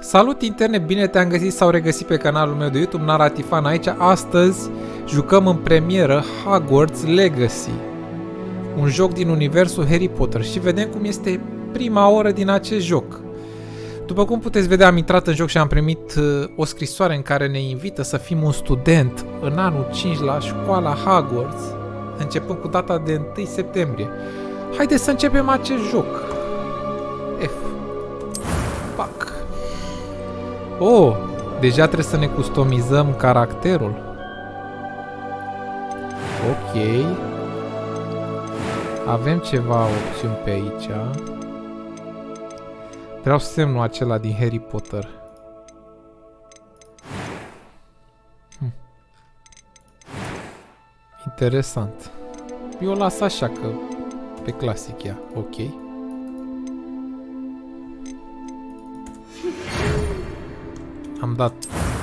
Salut internet, bine te-am găsit sau regăsit pe canalul meu de YouTube, Naratifan aici. Astăzi jucăm în premieră Hogwarts Legacy, un joc din universul Harry Potter și vedem cum este prima oră din acest joc. După cum puteți vedea, am intrat în joc și am primit o scrisoare în care ne invită să fim un student în anul 5 la școala Hogwarts, începând cu data de 1 septembrie. Haideți să începem acest joc. F. Pac. Oh, deja trebuie să ne customizăm caracterul. Ok. Avem ceva opțiuni pe aici. Vreau semnul acela din Harry Potter. Interesant. Eu o las așa că pe clasic ea. Ok. Am dat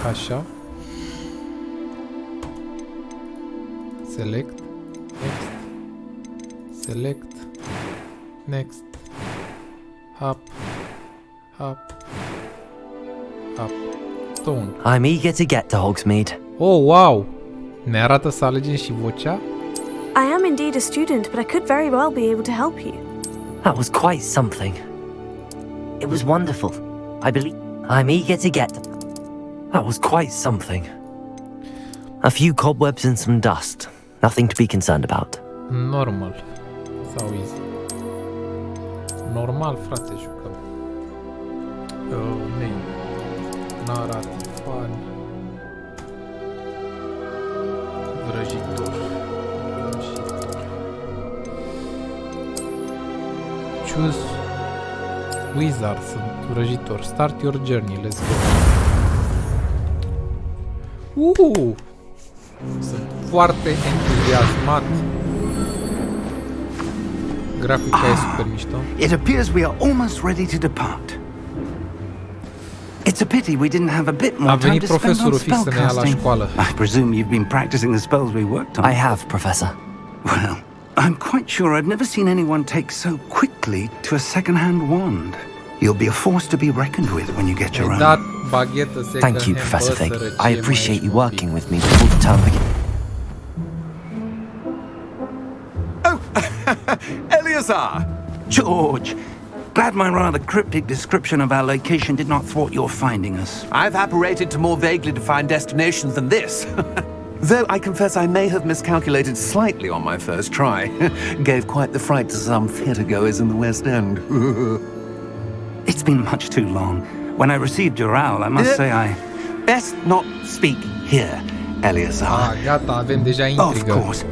așa. Select. Next. Select. Next. Hop. Hop. Hop. Tone. I'm eager to get to Hogsmeade. Oh, wow! Ne arată să alegem și vocea? I am indeed a student, but I could very well be able to help you. That was quite something. It was wonderful. I believe I'm eager to get. That was quite something. A few cobwebs and some dust. Nothing to be concerned about. Normal. Sau easy. Normal, frate, jucăm. Name. Naratifan. Vrăjitor. Choose Wizard, sunt vrăjitor. Start your journey, let's go. Sunt foarte entuziasmat. Grafica e super mișto. It appears we are almost ready to depart. It's a pity we didn't have a bit more time to spend on spellcasting. I presume you've been practicing the spells we worked on. I have, Professor. Well, I'm quite sure I've never seen anyone take so quickly to a second-hand wand. You'll be a force to be reckoned with when you get your own. Thank you, Professor Fig. I appreciate you working with me before the term begins. Oh, Eleazar! George! Glad my rather cryptic description of our location did not thwart your finding us. I've apparated to more vaguely defined destinations than this. Though I confess I may have miscalculated slightly on my first try. Gave quite the fright to some theatregoers in the West End. It's been much too long. When I received your owl, I must say I... Best not speak here, Eleazar. Gata, avem deja intrigă. Of course.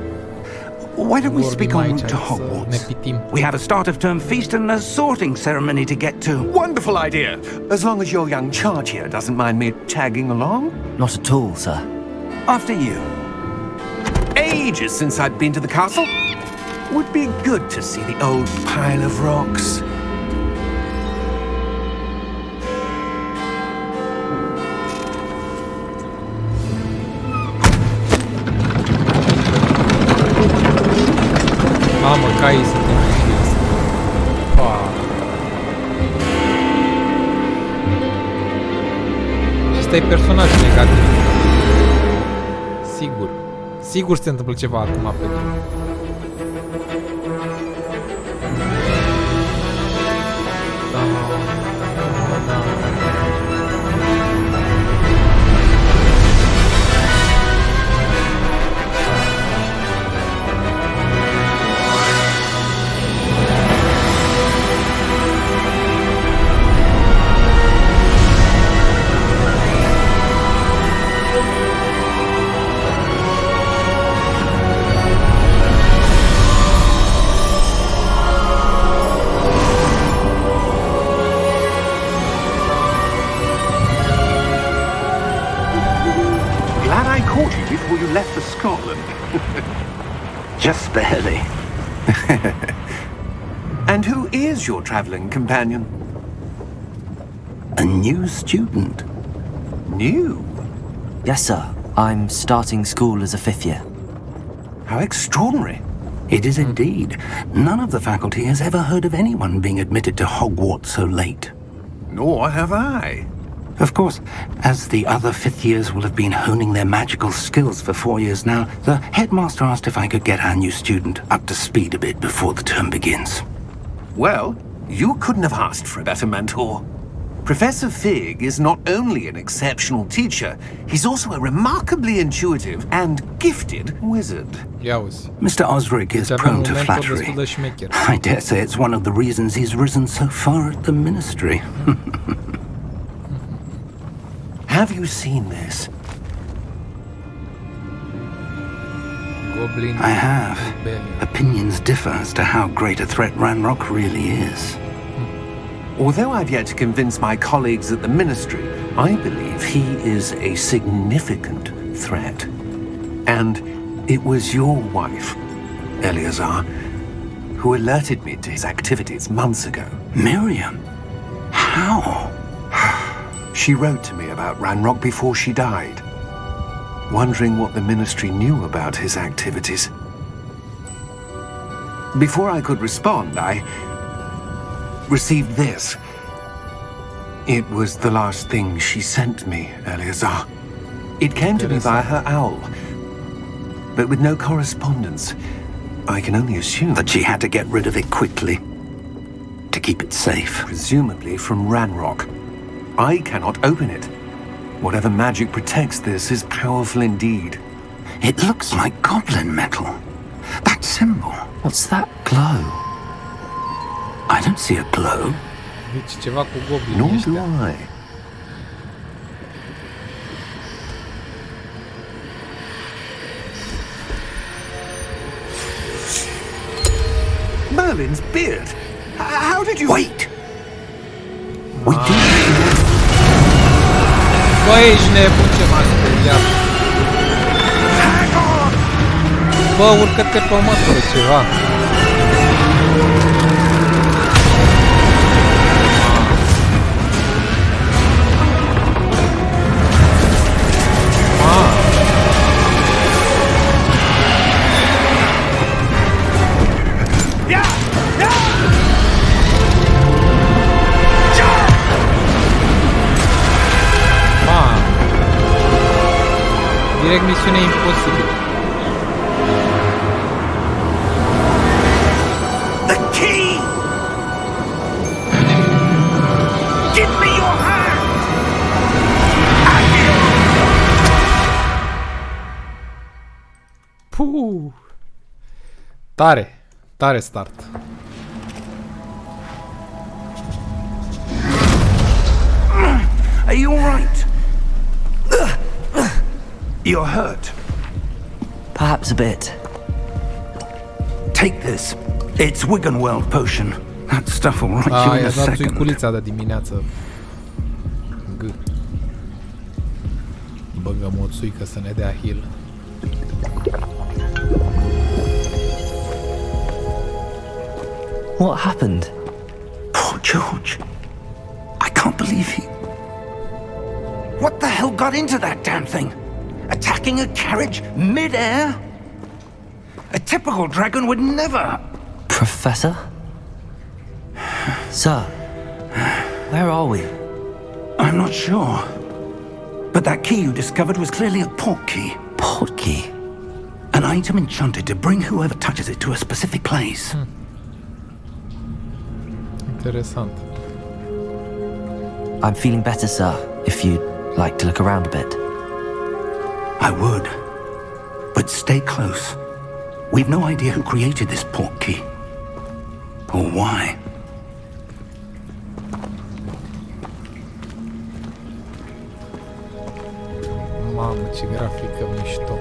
Why don't we speak en route to Hogwarts? We have a start-of-term feast and a sorting ceremony to get to. Wonderful idea! As long as your young charge here doesn't mind me tagging along. Not at all, sir. After you. Ages since I'd been to the castle. Would be good to see the old pile of rocks. Mamă, caii suntem și asta. Și ăsta e personaj negativ. Sigur. Sigur se întâmplă ceva acum pe drum. Before you left for Scotland. Just barely. And who is your traveling companion? A new student. New? Yes, sir. I'm starting school as a 5th year. How extraordinary. It is indeed. None of the faculty has ever heard of anyone being admitted to Hogwarts so late. Nor have I. Of course, as the other fifth years will have been honing their magical skills for 4 years now, the headmaster asked if I could get our new student up to speed a bit before the term begins. Well, you couldn't have asked for a better mentor. Professor Fig is not only an exceptional teacher, he's also a remarkably intuitive and gifted wizard. Mr. Osric is prone to flattery. I dare say it's one of the reasons he's risen so far at the ministry. Have you seen this? I have. Opinions differ as to how great a threat Ranrock really is. Although I've yet to convince my colleagues at the Ministry, I believe he is a significant threat. And it was your wife, Eleazar, who alerted me to his activities months ago. Miriam? How? She wrote to me about Ranrock before she died, wondering what the Ministry knew about his activities. Before I could respond, I received this. It was the last thing she sent me, Eleazar. It came to me via her owl, but with no correspondence. I can only assume that she had to get rid of it quickly, to keep it safe. Presumably from Ranrock. I cannot open it. Whatever magic protects this is powerful indeed. It looks like goblin metal. That symbol. What's that glow? I don't see a glow. Nor do I. Merlin's beard. How did you... Wait! We do... Bă, ești nebun, ce m-a speriat. Bă, urcă-te pe o mătură, ceva. Direct misiune imposibilă. The key! Give me your hand! Puh. Tare. Tare start. Are you all right? You're hurt. Perhaps a bit. Take this. It's Wiggenweld potion. That stuff will right you in a second. Țuiculița de dimineață. Băgăm o țuică să ne dea heal. What happened? Poor George. I can't believe he... What the hell got into that damn thing? Attacking a carriage mid-air? A typical dragon would never... Professor? Sir, where are we? I'm not sure. But that key you discovered was clearly a port key. Port key? An item enchanted to bring whoever touches it to a specific place. Interesant. I'm feeling better, sir, if you'd like to look around a bit. I would. But stay close. We've no idea who created this port key. Or why. Mamă, ce grafică mișto.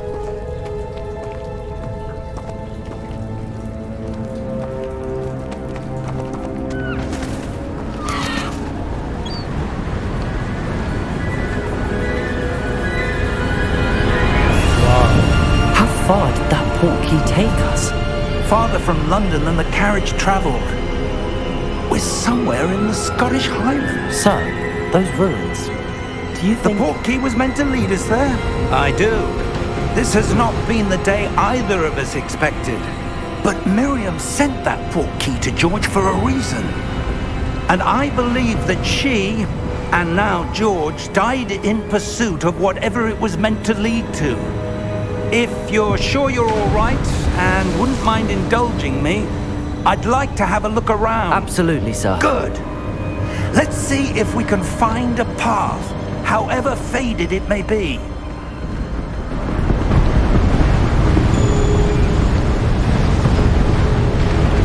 Far did that port key take us? Farther from London than the carriage travelled. We're somewhere in the Scottish Highlands. Sir, those ruins. Do you think... The port key was meant to lead us there? I do. This has not been the day either of us expected. But Miriam sent that port key to George for a reason. And I believe that she And now George died in pursuit of whatever it was meant to lead to. If you're sure you're all right and wouldn't mind indulging me, I'd like to have a look around. Absolutely, sir. Good. Let's see if we can find a path, however faded it may be.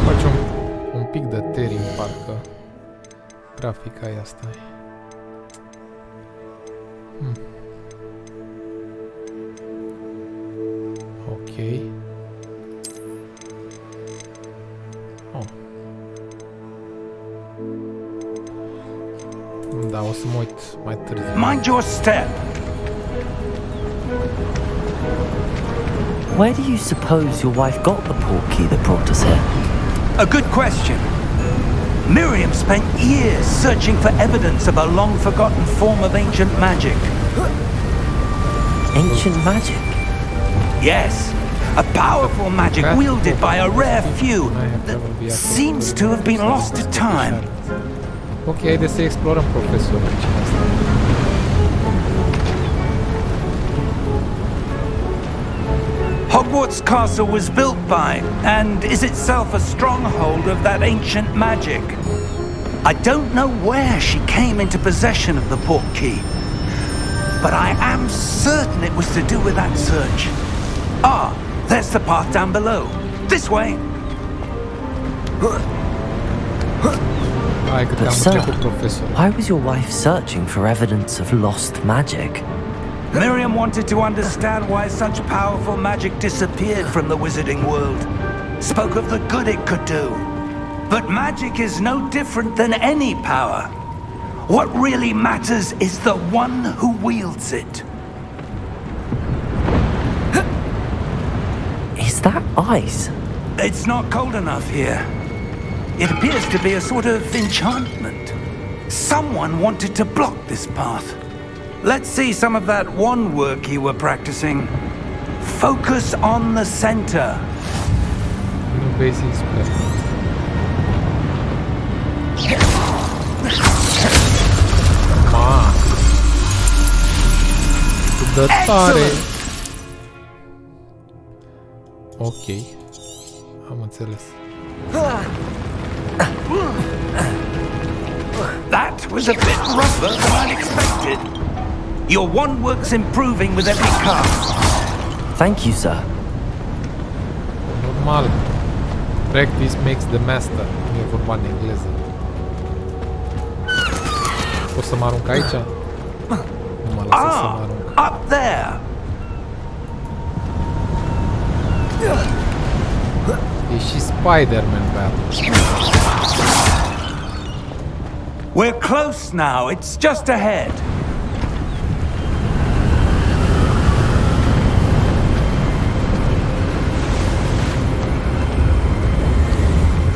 Facem un pic de tearing, parcă. Grafica e asta. Ok. Oh. Da, o să mă uit mai târziu. Mind your step. Where do you suppose your wife got the portkey that brought us here? A good question. Miriam spent years searching for evidence of a long-forgotten form of ancient magic. Ancient magic? Yes, a powerful magic wielded by a rare few that seems to have been lost to time. Ok, haideți să explorăm, profesor. Hogwarts Castle was built by, and is itself a stronghold of that ancient magic. I don't know where she came into possession of the portkey, but I am certain it was to do with that search. Ah, there's the path down below. This way. But sir, why was your wife searching for evidence of lost magic? Miriam wanted to understand why such powerful magic disappeared from the wizarding world. Spoke of the good it could do. But magic is no different than any power. What really matters is the one who wields it. Is that ice? It's not cold enough here. It appears to be a sort of enchantment. Someone wanted to block this path. Let's see some of that wand work you were practicing. Focus on the center. Nu basic spell. Ma. Dă tare. Ok. Am înțeles. That was a bit rougher than I'd expected. Your wand work's improving with every cast. Thank you, sir. Normal. Practice makes the master. Nu e vorba în engleză. Poți să mă arunc aici? Nu mă lasă să mă arunc. Up there. E și Spider-Man pe atunci. We're close now. It's just ahead.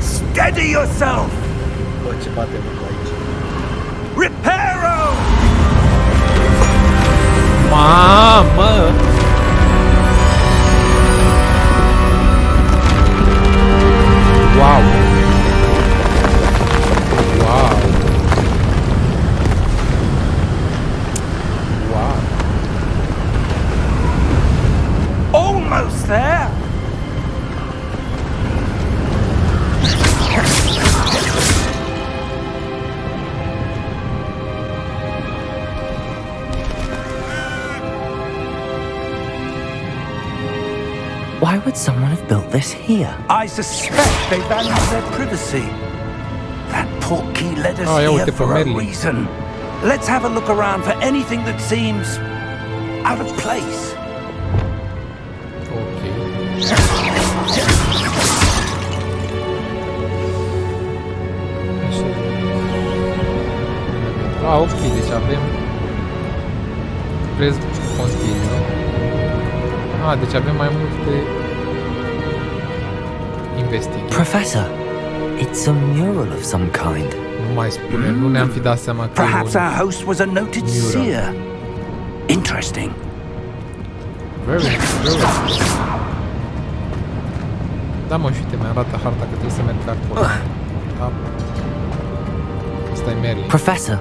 Steady yourself. Bă, ce bate aici. Reparo! Mamă! Wow! Wow! Wow! Almost there. Why would someone have built this here? I suspect they value their privacy. That portkey led us here for a reason. Let's have a look around for anything that seems out of place. Ok. Ah, ok, deci avem press continue. Ah, deci avem mai multe investigații. Professor, it's a mural of some kind. Nu mai spune, nu ne-am fi dat seama că Perhaps our host was a noted seer. Interesting. Very, very. Da, mă, și uite, mi-arată harta că trebuie să merg acolo. Da. Asta e Mary. Professor,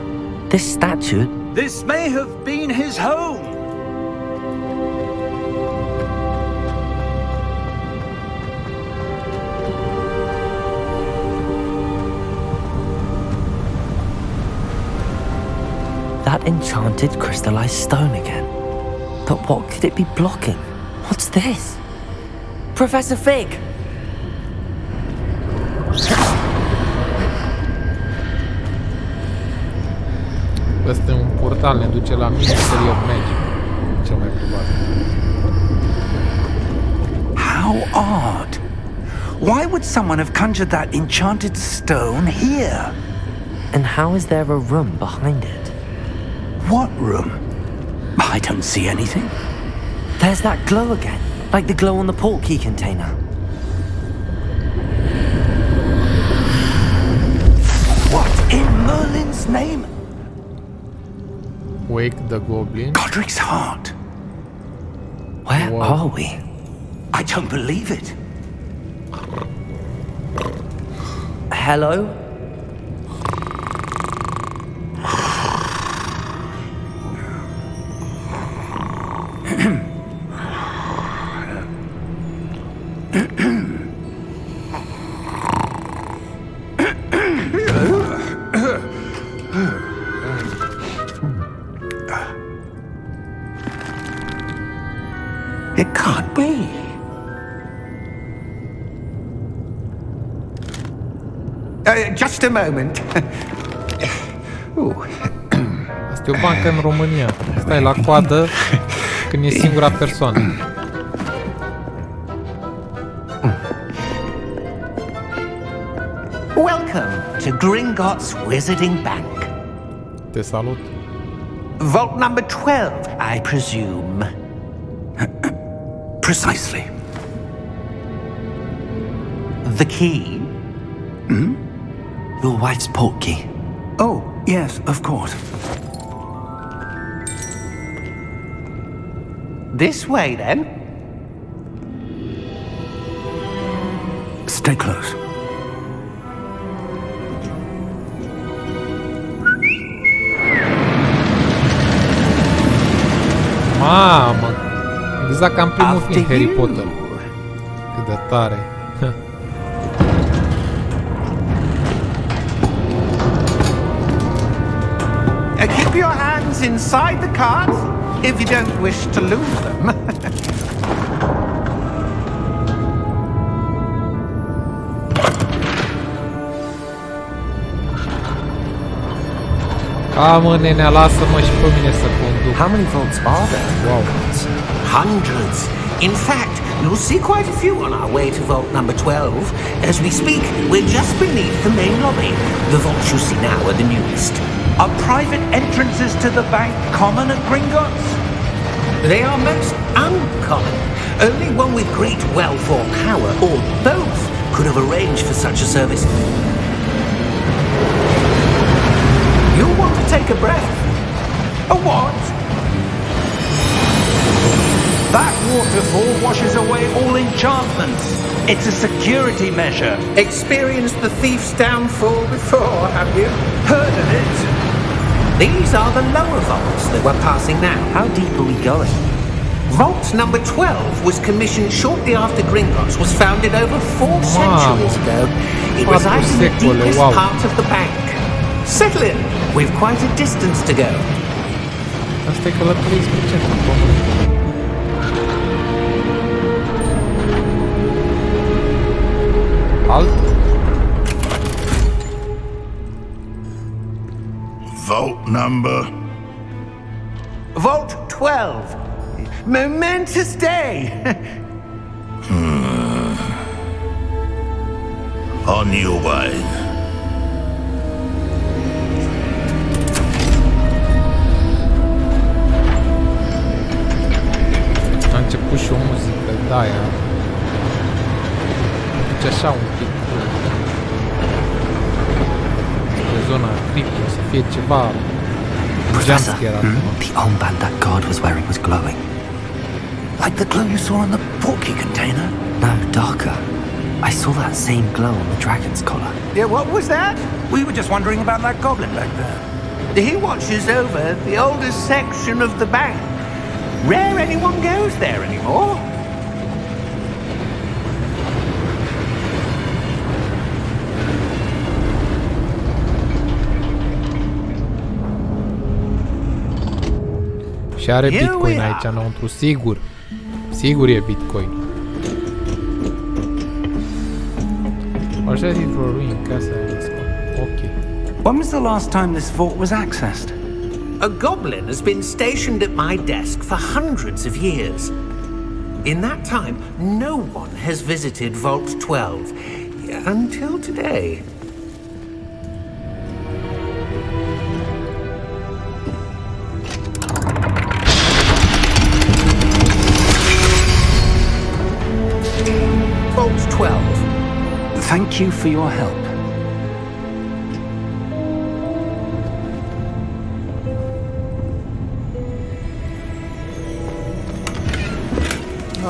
This statue? This may have been his home. That enchanted crystallized stone again. But what could it be blocking? What's this? Professor Fig! Ăsta e un portal, ne duce la Ministry of Magic. Cel mai probabil. How odd. Why would someone have conjured that enchanted stone here? And how is there a room behind it? What room? I don't see anything. There's that glow again, like the glow on the portkey container. What in Merlin's name? Wake the Goblin. Godric's heart. Where Whoa. are we? I don't believe it. Hello? It can't be. Just a moment. Asta e o bancă în România. Stai la coadă când e singura persoană. Welcome to Gringotts Wizarding Bank. Te salut. Vault number 12, I presume. Precisely. The key? Your wife's portkey. Oh, yes, of course. This way, then. Stay close. Mamă! Exact ca în primul After film, Harry you. Potter. Cât de tare. Keep your hands inside the cart if you don't wish to lose them. Mă, nenea, lasă-mă și pe mine să conduc. How many vaults are there? Wow. Hundreds. In fact, you'll see quite a few on our way to vault number 12. As we speak, we're just beneath the main lobby. The vaults you see now are the newest. Are private entrances to the bank common at Gringotts? They are most uncommon. Only one with great wealth or power, or both, could have arranged for such a service. You'll want to take a breath. A what? That waterfall washes away all enchantments. It's a security measure. Experienced the thief's downfall before, have you? Heard of it? These are the lower vaults that we're passing now. How deep are we going? Vault number 12 was commissioned shortly after Gringotts was founded over 4 centuries ago. It resides in the deepest part of the bank. Settle in. We've quite a distance to go. Asta e călătorie spre centrul pământului. Alt? Vault number? Vault 12. Momentous day. On your way. A început și o muzică de-aia. Deci așa un pic pe zona creepy, o să fie ceva Professor, jumpscare acum. the armband that guard was wearing was glowing. Like the glow you saw in the portkey container? No, darker. I saw that same glow on the dragon's collar. Yeah, what was that? We were just wondering about that goblin back there. He watches over the oldest section of the bank. Rare anyone goes there anymore. Și are Here Bitcoin we aici are. înăuntru, sigur. Sigur e Bitcoin. Așa dintr-o ruin, casa aia. Ok. When was the last time this vault was accessed? A goblin has been stationed at my desk for hundreds of years. In that time, no one has visited Vault 12 until today. Vault 12. Thank you for your help.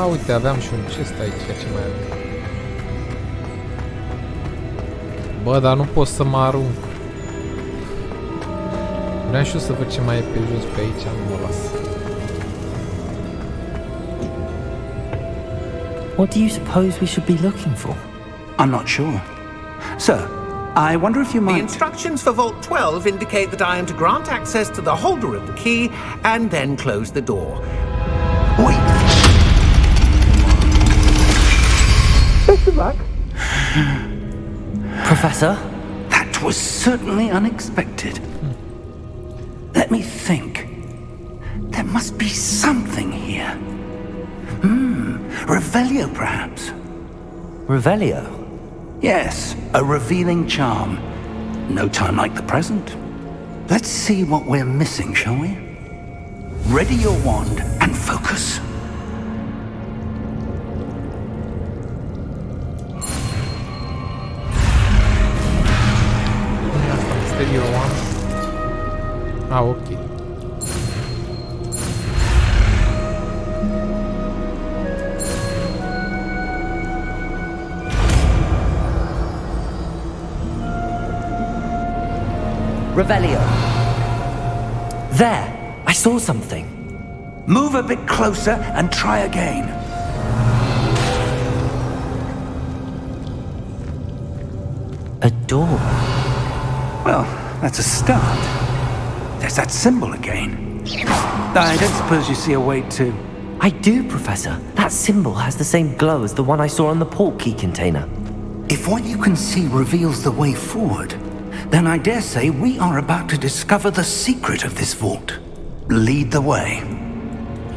A, uite, aveam și un chest aici, ce mai avem. Bă, dar nu pot să mă arunc. Vreau și eu să văd ce mai e pe jos pe aici, nu mă las. What do you suppose we should be looking for? I'm not sure. Sir, I wonder if you The might... instructions for Vault 12 indicate that I am to grant access to the holder of the key and then close the door. Wait! Professor? That was certainly unexpected. Let me think. There must be something here. Revelio, perhaps? Revelio? Yes, a revealing charm. No time like the present. Let's see what we're missing, shall we? Ready your wand and focus. Stereo One. Ah, ok. Revelio. There! I saw something. Move a bit closer and try again. A door. Well, that's a start. There's that symbol again. I don't suppose you see a way to... I do, Professor. That symbol has the same glow as the one I saw on the port key container. If what you can see reveals the way forward, then I dare say we are about to discover the secret of this vault. Lead the way.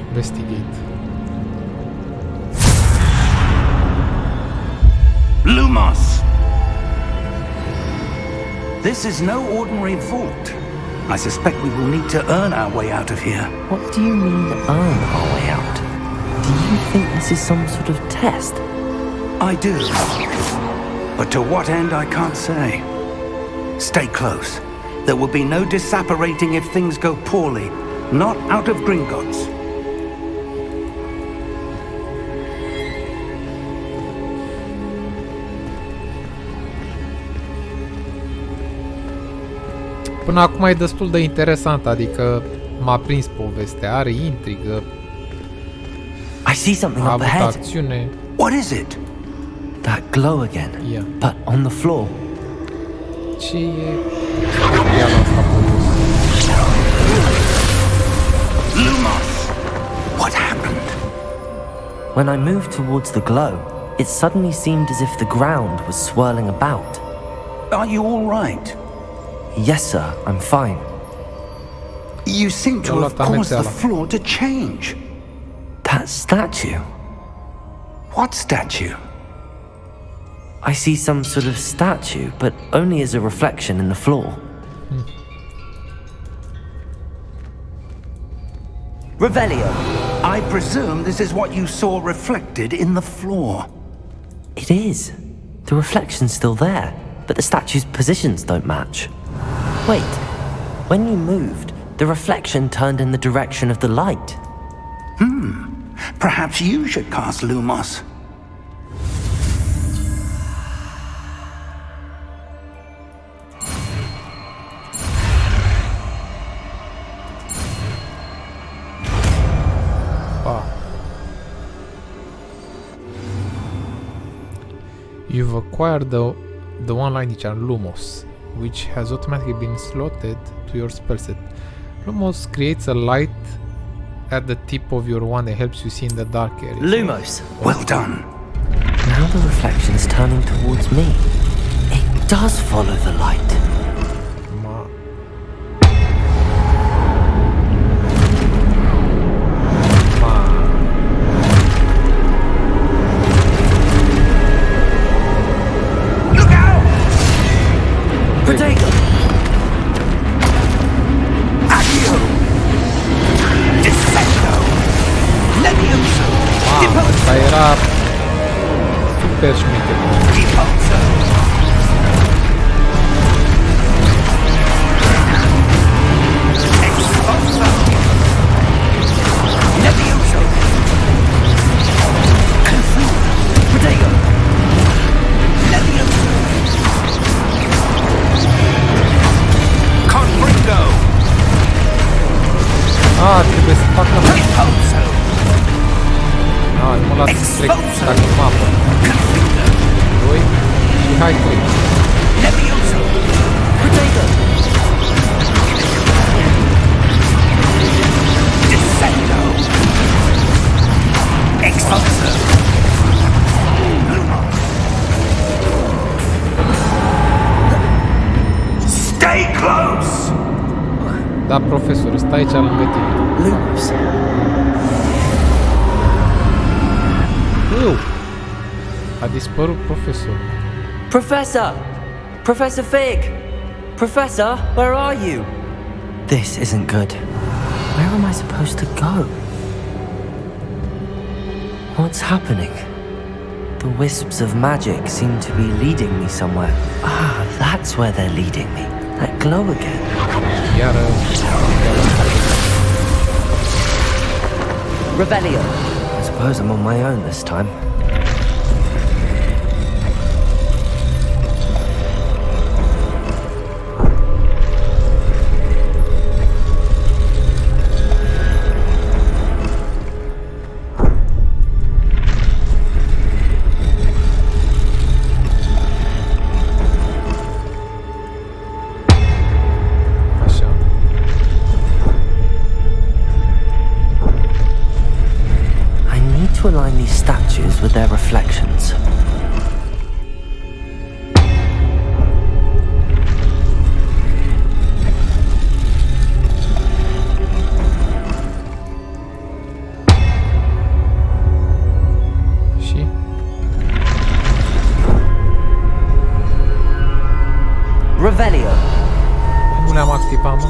Investigate. Lumos! This is no ordinary vault. I suspect we will need to earn our way out of here. What do you mean, earn our way out? Do you think this is some sort of test? I do. But to what end, I can't say. Stay close. There will be no disapparating if things go poorly. Not out of Gringotts. Până acum e destul de interesant, adică m-a prins povestea, are intrigă, I see something a up avut ahead. acțiune. What is it? That glow again. Yeah. But on the floor. Ce e materialul asta pe jos? Lumos! What happened? When I moved towards the glow, it suddenly seemed as if the ground was swirling about. Are you all right? Yes, sir, I'm fine. You seem to have caused the floor to change. That statue. What statue? I see some sort of statue, but only as a reflection in the floor. Revelio. I presume this is what you saw reflected in the floor. It is. The reflection's still there, but the statue's positions don't match. Wait. When you moved, the reflection turned in the direction of the light. Perhaps you should cast Lumos. You've acquired the one light Lumos, which has automatically been slotted to your spell set. Lumos creates a light at the tip of your wand that helps you see in the dark areas. Lumos! Well done. Now the reflection's turning towards me. It does follow the light. Ma. Look out! Protego! Accio! Descendo! Levioso! Mamă, ăsta era super șmecher. Repulso! Expulso! Levioso! Confuso! Protego! Levioso! Confringo! Trebuie să facă... Repulso! Mă las să trec dacă mapă. 2 și hai 3. Levioso! Protego! Descendo! Expulso! Stay close! Da, profesor, stai aici lângă tine. Lumos! A dispărut profesorul. Professor! Professor Fig! Professor, where are you? This isn't good. Where am I supposed to go? What's happening? The wisps of magic seem to be leading me somewhere. Ah, that's where they're leading me. That glow again. Iară... Revelio. I suppose I'm on my own this time. Așa. I need to align these statues with their reflections. Și... Revelio. Nu le-am activat, mă.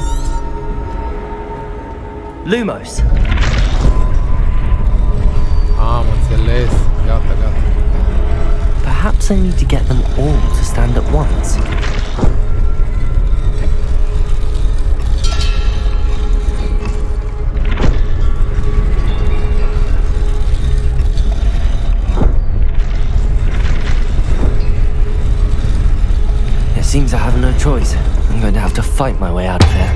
Lumos. Am înțeles. Gata, gata. Perhaps I need to get them all to stand at once. It seems I have no choice. I'm going to have to fight my way out of here.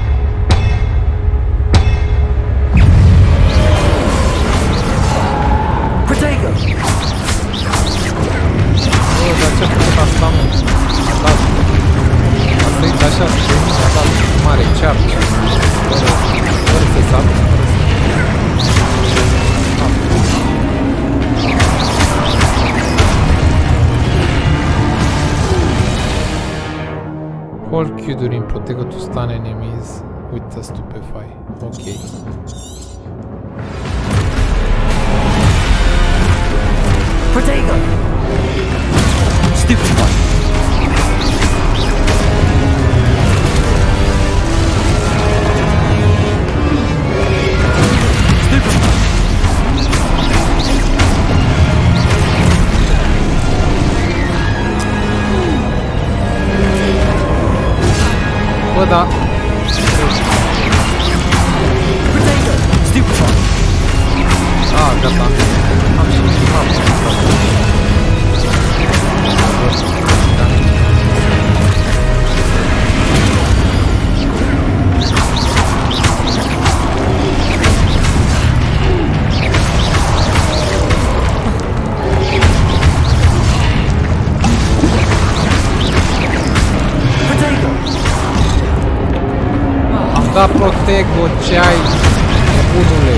Protego! Bă, dar ce-a făcut asta, mă? A dat... A trăit așa, a dat mare ceartă. Fără să sapă, fără să... Hold Q during Protego to stun enemies with a stupefy. Ok. Protego! Stupid one. Stupid one. Bă, da... Protego! Stupid one. Ah, gata. Am și mapă. tot ce ai, nebunule.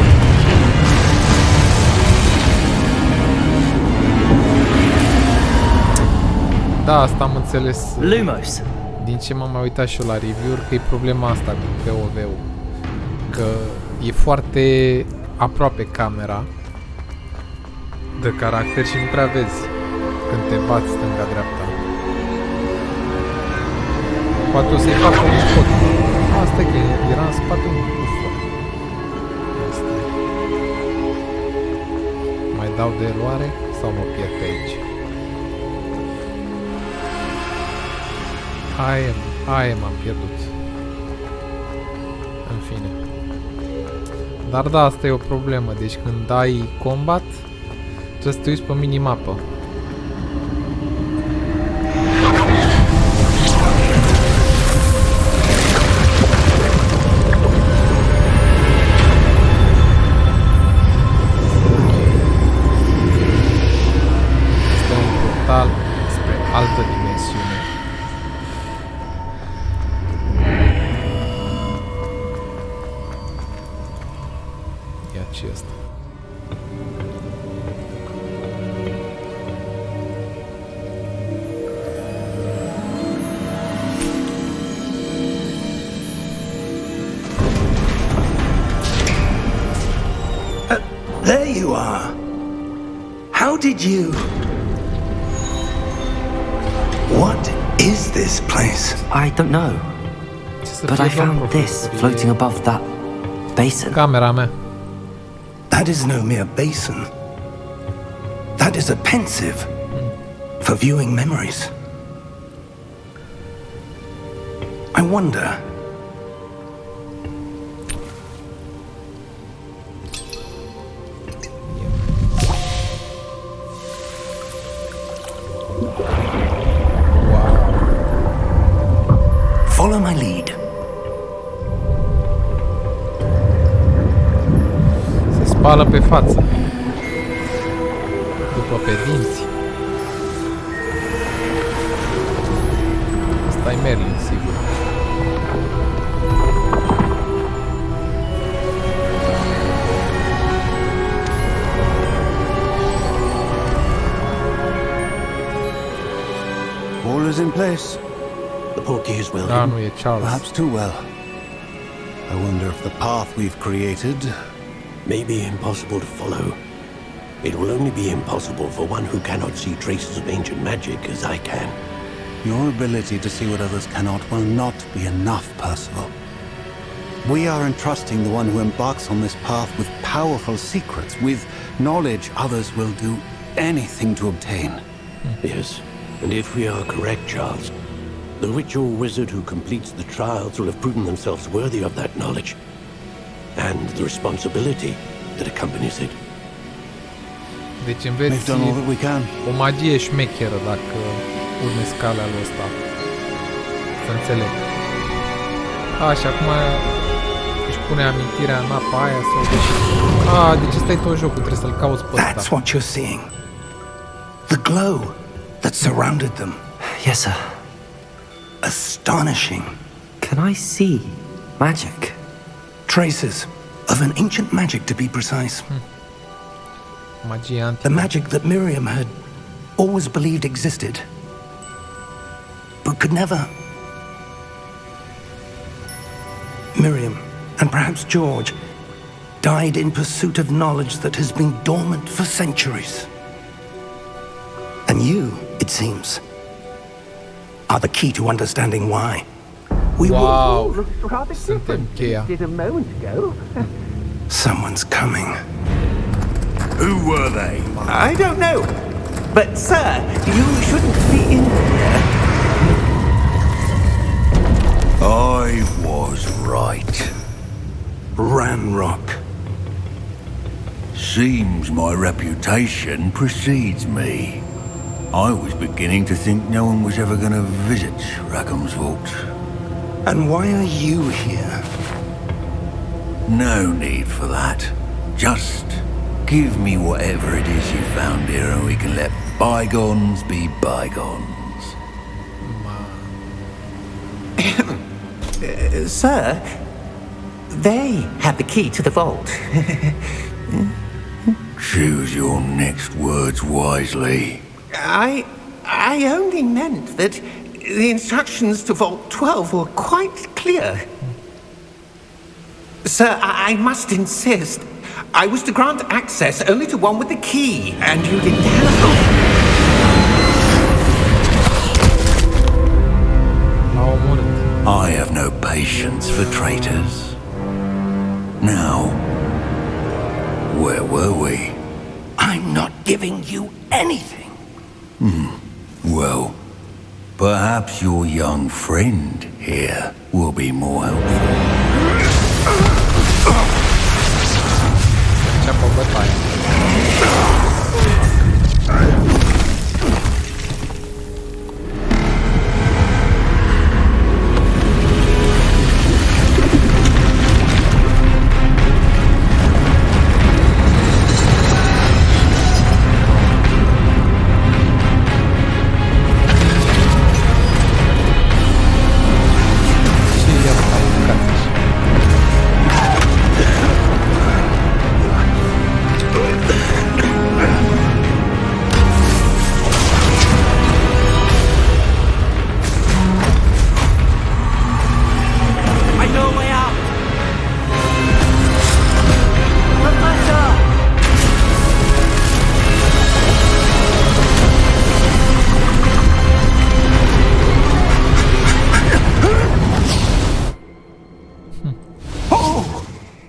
Da, asta am înțeles. Lumos. Din ce m-am mai uitat și eu la review-uri, că e problema asta cu POV-ul. Că e foarte aproape camera de caracter și nu prea vezi când te bați stânga-dreapta. Poate o să-i facă un spot. Asta e că era în spate un bufă. Mai dau de eroare sau mă pierd pe aici? Aia m-am pierdut. În fine. Dar da, asta e o problemă. Deci când ai combat, trebuie să te uiți pe minimapă. Este un portal spre altă dimensiune. Acesta. There you are. How did you... What is this place? I don't know. But I found this floating above that basin. Camera mea. That is no mere basin. That is a pensive for viewing memories. I wonder... Follow my lead. Se spală pe față. După pe dinți. Asta e Merlin, sigur. All is in place. The portkey is well Da, hidden. nu e Charles. Perhaps too well. I wonder if the path we've created... May be impossible to follow. It will only be impossible for one who cannot see traces of ancient magic as I can. Your ability to see what others cannot will not be enough, Percival. We are entrusting the one who embarks on this path with powerful secrets, with knowledge others will do anything to obtain. Yes, and if we are correct, Charles, the witch or wizard who completes the trials will have proven themselves worthy of that knowledge and the responsibility that accompanies it. Deci We've înveți done all that we can. o magie șmecheră dacă urmezi calea lui ăsta. Să înțeleg. Și acum își pune amintirea în apa aia sau deci ăsta e tot jocul, trebuie să-l cauți pe That's ăsta. what you're seeing. The glow that surrounded them. Yes, sir. Astonishing. Can I see magic? Traces of an ancient magic, to be precise. Magie antică. The magic that Miriam had always believed existed, but could never. Miriam, and perhaps George, died in pursuit of knowledge that has been dormant for centuries. And you, it seems, are the key to understanding why. We Wow! Suntem cheia. Someone's coming. Who were they? I don't know. But, sir, you shouldn't be in here. I was right. Ranrock. Seems my reputation precedes me. I was beginning to think no one was ever going to visit Rackham's vault. And why are you here? No need for that. Just give me whatever it is you found here and we can let bygones be bygones. Sir, They had the key to the vault. Choose your next words wisely. I only meant that the instructions to Vault 12 were quite clear. Sir, I must insist. I was to grant access only to one with the key, and you didn't have I have no patience for traitors. Now, where were we? I'm not giving you anything. Well, perhaps your young friend here will be more helpful. Înceapă bătaia.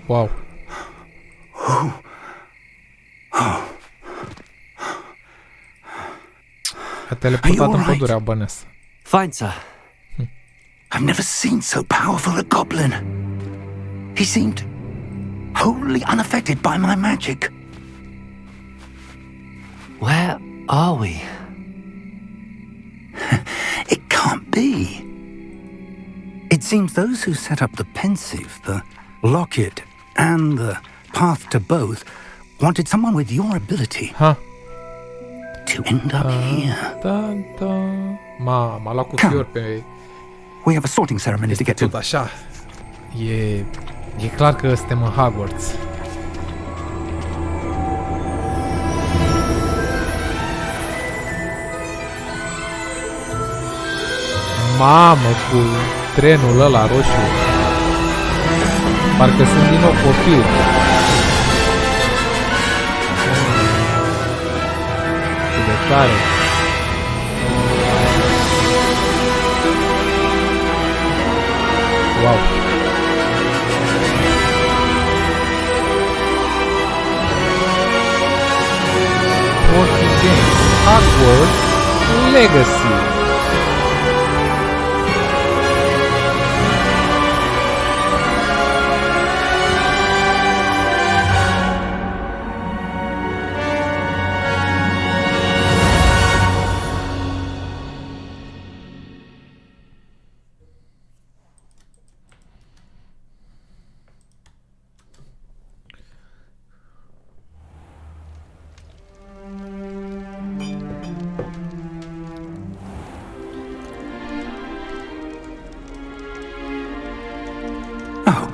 Wow. A teleportat în pădurea bănesc. Fine, sir. I've never seen so powerful a goblin. He seemed wholly unaffected by my magic. Where are we? It can't be. It seems those who set up the pensive, the locket, and the path to both wanted someone with your ability to end up here. M-a luat cu fior pe... We have a sorting ceremony to get to. Tot așa. E clar că suntem în Hogwarts. Mamă, cu trenul ăla roșu. Parcă sunt din nou copil. Cât de tare. Wow. Hogwarts Legacy.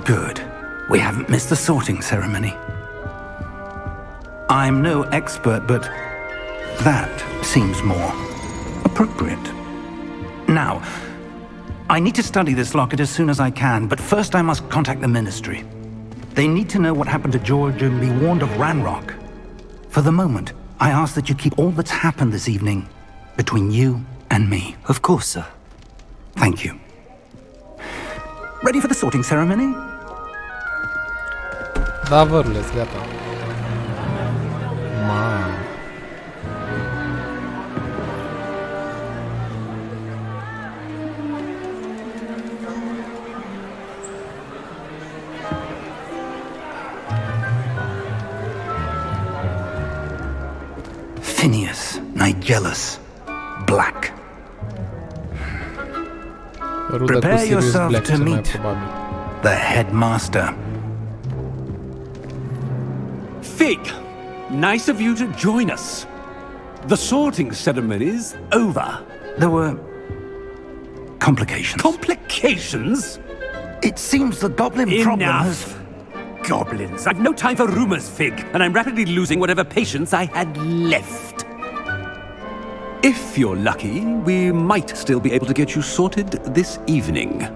Good. We haven't missed the sorting ceremony. I'm no expert, but that seems more appropriate. Now, I need to study this locket as soon as I can, but first I must contact the Ministry. They need to know what happened to George and be warned of Ranrock. For the moment, I ask that you keep all that's happened this evening between you and me. Of course, sir. Thank you. Ready for the sorting ceremony? Da, văruleț, gata. Mamă. Phineas, Nigellus, Black. Prepare yourself to meet the headmaster. Fig, nice of you to join us. The sorting ceremony's over. There were complications. Complications? It seems the goblin problem has... Enough! Goblins. I've no time for rumors, Fig, and I'm rapidly losing whatever patience I had left. If you're lucky, we might still be able to get you sorted this evening.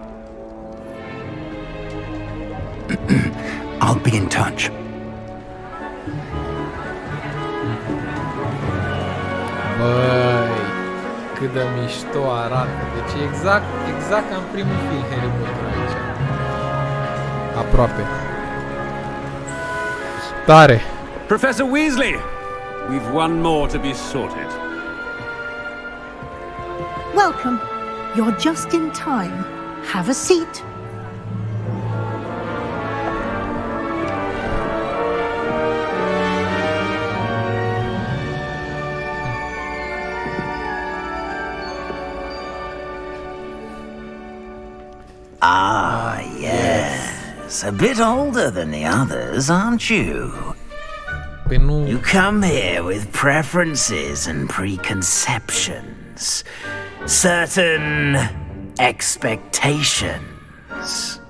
I'll be in touch. Băi, cât de mișto arată. Deci exact ca în primul film Harry Potter aici. Aproape. Tare. Professor Weasley, we've one more to be sorted. Welcome. You're just in time. Have a seat. Ah, yes. A bit older than the others, aren't you? You come here with preferences and preconceptions. Certain expectations.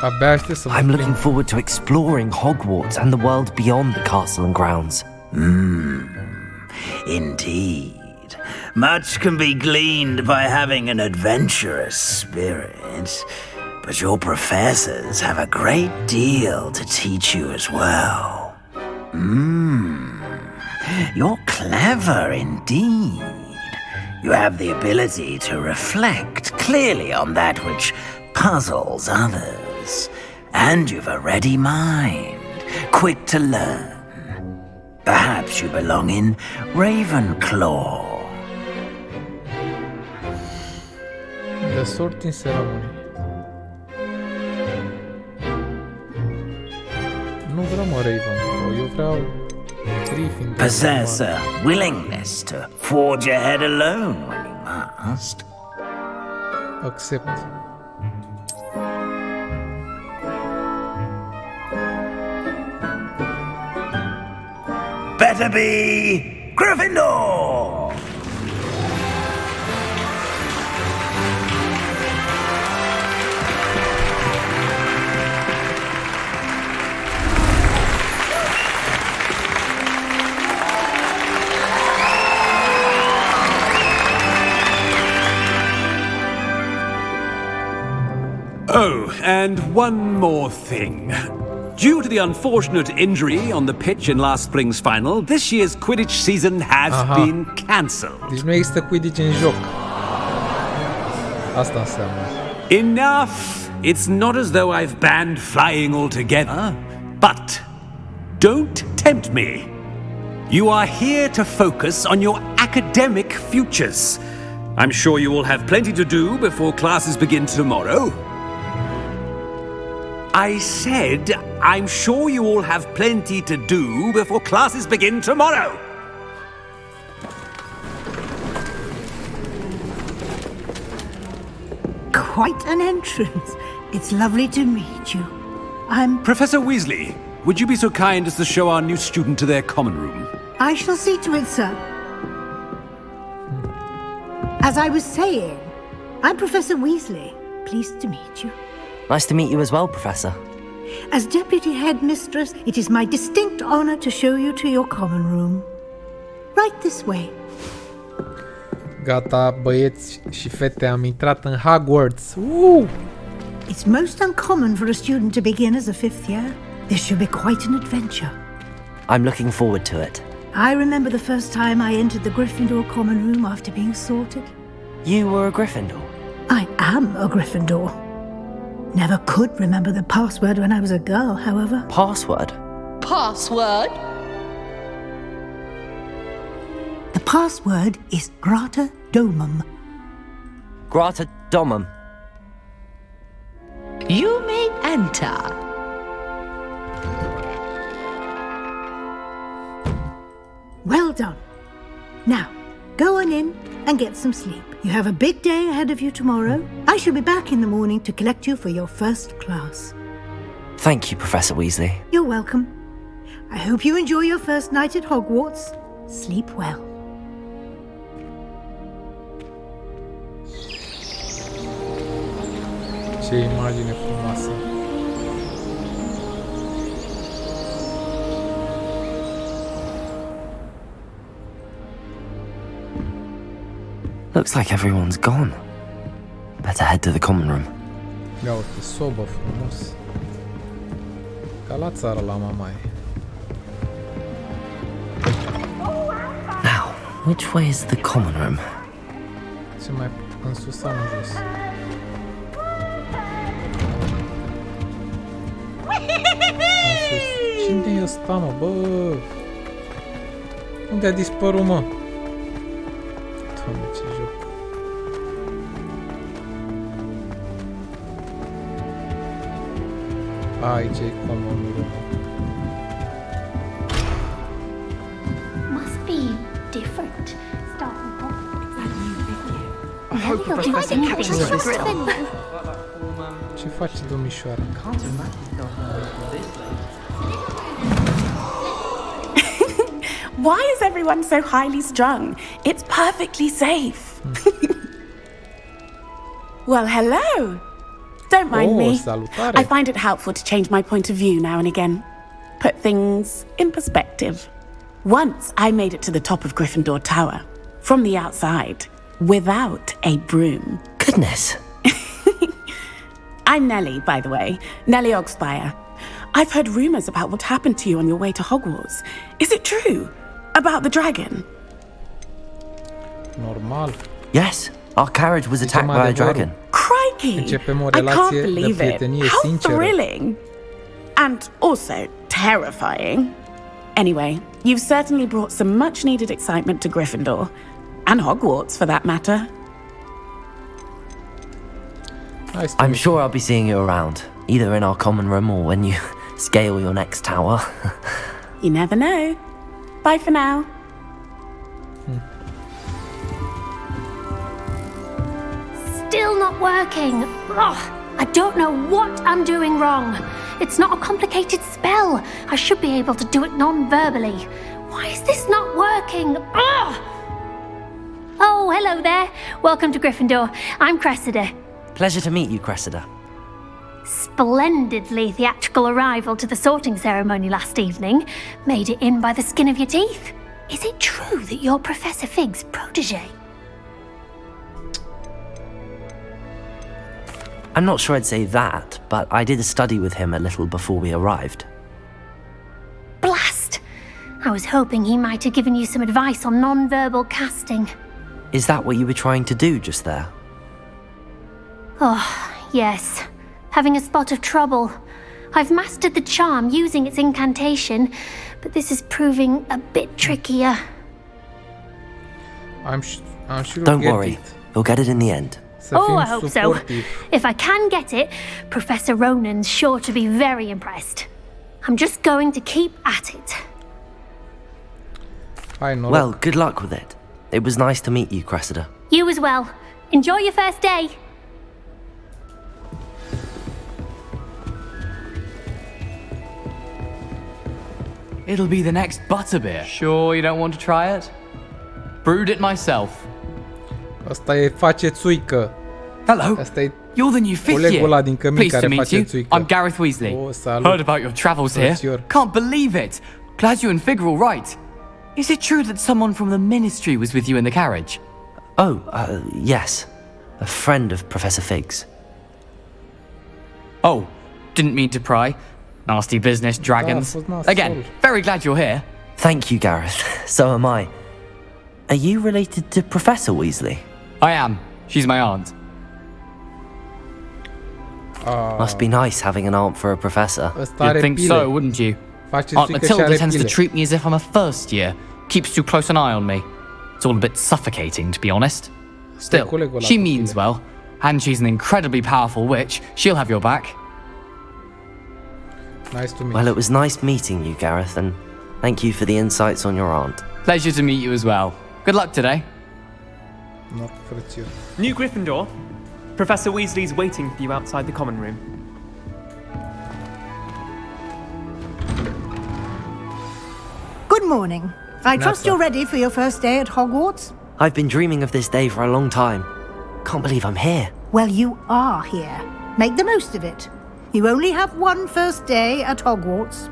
I'm looking forward to exploring Hogwarts and the world beyond the castle and grounds. Indeed. Much can be gleaned by having an adventurous spirit, but your professors have a great deal to teach you as well. You're clever indeed. You have the ability to reflect clearly on that which puzzles others, and you've a ready mind, quick to learn. Perhaps you belong in Ravenclaw. The sorting ceremony. Nu vreau mă Ravenclaw, eu vreau Gryffindor. Possess a willingness to forge ahead alone when you must. Accept. Better be Gryffindor! Oh, and one more thing. Due to the unfortunate injury on the pitch in last spring's final, this year's Quidditch season has been cancelled. Deci nu există Quidditch în joc. Asta înseamnă. Enough! It's not as though I've banned flying altogether. But don't tempt me. You are here to focus on your academic futures. I'm sure you will have plenty to do before classes begin tomorrow. I said, I'm sure you all have plenty to do before classes begin tomorrow. Quite an entrance. It's lovely to meet you. I'm... Professor Weasley, would you be so kind as to show our new student to their common room? I shall see to it, sir. As I was saying, I'm Professor Weasley. Pleased to meet you. Nice to meet you as well, Professor. As Deputy Headmistress, it is my distinct honor to show you to your common room. Right this way. Gata, băieți și fete, am intrat în Hogwarts. It's most uncommon for a student to begin as a fifth year. This should be quite an adventure. I'm looking forward to it. I remember the first time I entered the Gryffindor common room after being sorted. You were a Gryffindor? I am a Gryffindor. Never could remember the password when I was a girl, however. Password? Password? The password is Grata Domum. Grata Domum. You may enter. Well done. Now, go on in and get some sleep. You have a big day ahead of you tomorrow. I shall be back in the morning to collect you for your first class. Thank you, Professor Weasley. You're welcome. I hope you enjoy your first night at Hogwarts. Sleep well. Ce imagine frumoasă. Looks like everyone's gone. Better head to the common room. Ia uite, sobă frumos. Ca la țară la mamaie. Now, which way is the common room? Ce mai în sus sau în jos? În sus. Cine e ăsta, mă? Bă! Unde a dispărut, mă? Doamne, ce joc. Aici e common room. Must be different. Starting Hogwarts. That new video. I hope Professor catches this time. Ce face domnișoara? Why is everyone so highly strung? It's perfectly safe. Well, hello. Don't mind me. Salutare. I find it helpful to change my point of view now and again. Put things in perspective. Once I made it to the top of Gryffindor Tower, from the outside, without a broom. Goodness. I'm Nellie, by the way. Nellie Ogspire. I've heard rumors about what happened to you on your way to Hogwarts. Is it true? About the dragon? Normal. Yes, our carriage was attacked by a dragon. Crikey! Începem o I can't relație de believe it. prietenie How sinceră. thrilling! And also terrifying. Anyway, you've certainly brought some much-needed excitement to Gryffindor. And Hogwarts, for that matter. Nice to I'm meet sure I'll be seeing you around, either in our common room or when you scale your next tower. You never know. Bye for now. Still not working. Ugh, I don't know what I'm doing wrong. It's not a complicated spell. I should be able to do it non-verbally. Why is this not working? Ugh! Oh, hello there. Welcome to Gryffindor. I'm Cressida. Pleasure to meet you, Cressida. Splendidly theatrical arrival to the sorting ceremony last evening. Made it in by the skin of your teeth. Is it true that you're Professor Fig's protege? I'm not sure I'd say that, but I did study with him a little before we arrived. Blast! I was hoping he might have given you some advice on non-verbal casting. Is that what you were trying to do just there? Oh, yes. Having a spot of trouble. I've mastered the charm using its incantation, but this is proving a bit trickier. I'm sure Don't you'll worry, get it. you'll get it in the end. Oh, I hope so. If I can get it, Professor Ronan's sure to be very impressed. I'm just going to keep at it. Well, good luck with it. It was nice to meet you, Cressida. You as well. Enjoy your first day. It'll be the next butterbeer. Sure you don't want to try it? Brewed it myself. Asta e face țuică. Hello. Asta e You're the new fifth colegul year. ăla din Cămin Pleased care to meet face you. țuică. I'm Gareth Weasley. Oh, salut. Heard about your travels here. Frățior. Can't believe it. Glad you and Fig are all right. Is it true that someone from the Ministry was with you in the carriage? Oh, yes. A friend of Professor Fig's. Oh, didn't mean to pry. Nasty business, dragons. Again, very glad you're here. Thank you, Gareth. So am I. Are you related to Professor Weasley? I am. She's my aunt. Must be nice having an aunt for a professor. You'd think so, wouldn't you? Aunt Matilda tends to treat me as if I'm a first year. Keeps too close an eye on me. It's all a bit suffocating, to be honest. Still, she means well. And she's an incredibly powerful witch. She'll have your back. Nice to meet Well, it was nice meeting you, Gareth, and thank you for the insights on your aunt. Pleasure to meet you as well. Good luck today. Not frățior. New Gryffindor. Professor Weasley's waiting for you outside the common room. Good morning. I trust you're ready for your first day at Hogwarts? I've been dreaming of this day for a long time. Can't believe I'm here. Well, you are here. Make the most of it. You only have one first day at Hogwarts.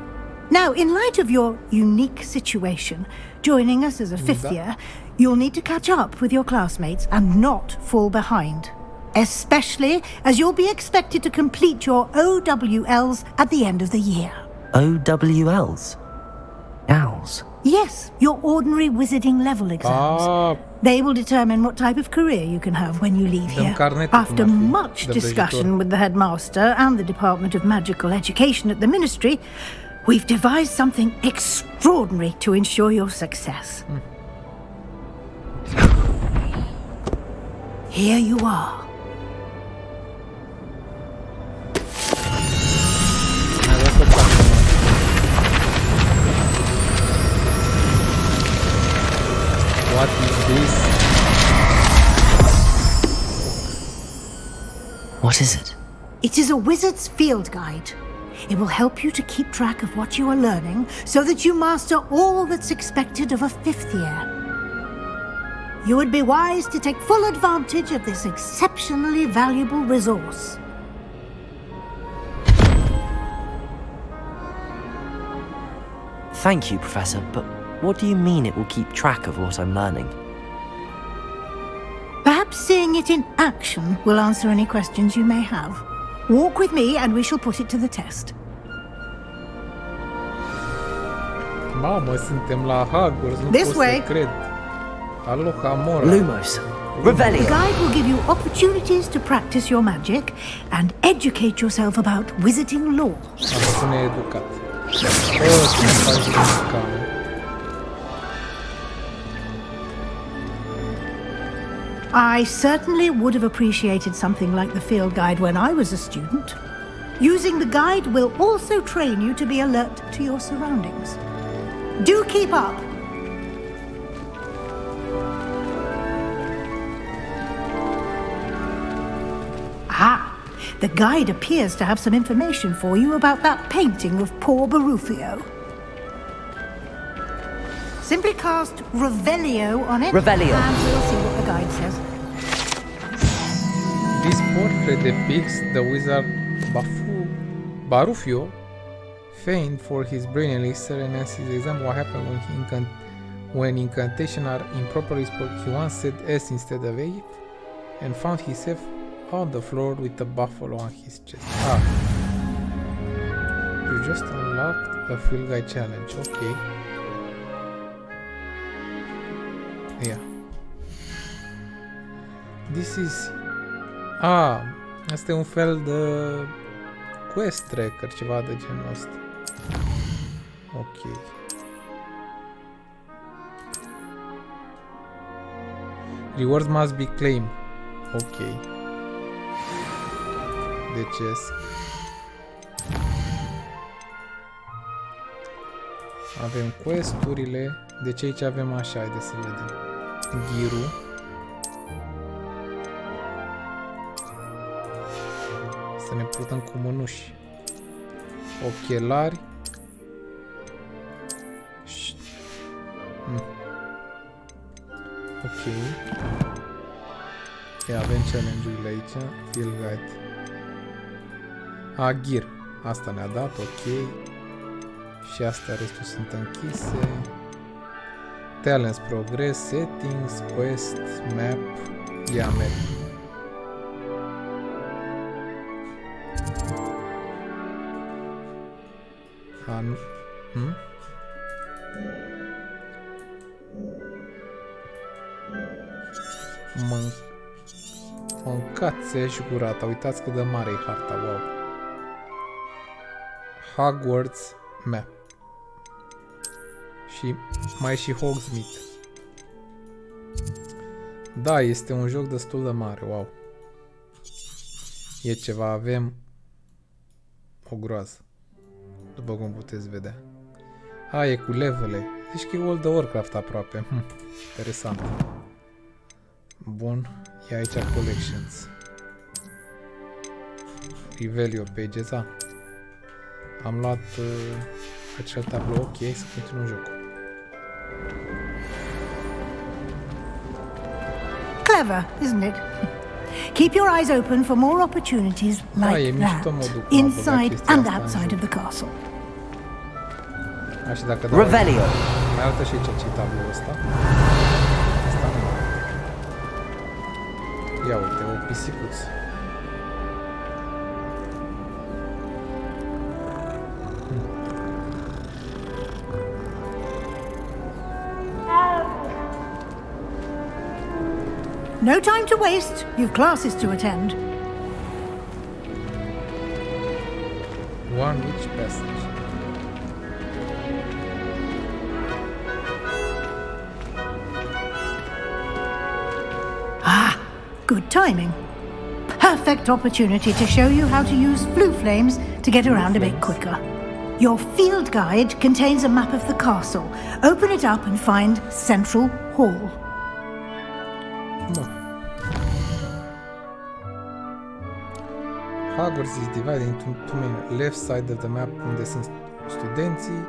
Now, in light of your unique situation, joining us as a fifth year, you'll need to catch up with your classmates and not fall behind. Especially as you'll be expected to complete your OWLs at the end of the year. OWLs? Owls? Yes, your ordinary wizarding level exams. They will determine what type of career you can have when you leave here. After much discussion with the headmaster and the Department of Magical Education at the Ministry, we've devised something extraordinary to ensure your success. Here you are. What is this? What is it? It is a wizard's field guide. It will help you to keep track of what you are learning so that you master all that's expected of a fifth year. You would be wise to take full advantage of this exceptionally valuable resource. Thank you, Professor, but what do you mean it will keep track of what I'm learning? Perhaps seeing it in action will answer any questions you may have. Walk with me and we shall put it to the test. Mamă, suntem la Hogwarts, nu pot să cred. Aloha, Mora. Lumos. Revelio. The guide will give you opportunities to practice your magic and educate yourself about wizarding lore. Am să ne educat. I certainly would have appreciated something like the field guide when I was a student. Using the guide will also train you to be alert to your surroundings. Do keep up! The guide appears to have some information for you about that painting of poor Barufio. Simply cast Revelio on it, Revelio. And we'll see what the guide says. This portrait depicts the wizard Barufio, famed for his brilliant elixir, and as his example what happened when incantations are improperly spoken. He once said S instead of A and found himself on the floor with a buffalo on his chest. You just unlocked a field guide challenge. Okay. Yeah. This is... asta e un fel de quest tracker, ceva de genul ăsta. Ok. Rewards must be claimed. Ok. Deci avem quest-urile. Deci aici avem așa, haideți să vedem. Ghirul. Să ne purtăm cu mânuși. Ochelari. Ok. Avem challenge-urile aici. Field guide. Ghir. Asta ne-a dat, ok. Și astea restul sunt închise. Talents, progress, settings, quest, map. Ia merg. Mâncați-și gurata. Uitați cât de mare e harta, wow. Hogwarts map. Și mai e și Hogsmeade. Da, este un joc destul de mare, wow. E ceva, avem o groază. După cum puteți vedea. E cu levele. Deci că e World of Warcraft aproape. Interesant. Bun. E aici Collections. Revelio Pages. Am luat acel tablou. Ok, să continuăm jocul. Clever, isn't it? Keep your eyes open for more opportunities like that, inside and outside of the castle. Revelio. Mai arată și ce tabloul ăsta. Asta nu. Ia uite, o pisicuță. No time to waste. You've classes to attend. One witch passage. Ah, good timing. Perfect opportunity to show you how to use flue flames to get around a bit quicker. Your field guide contains a map of the castle. Open it up and find Central Hall. Hogwarts is divided into two main left side of the map unde sunt studenții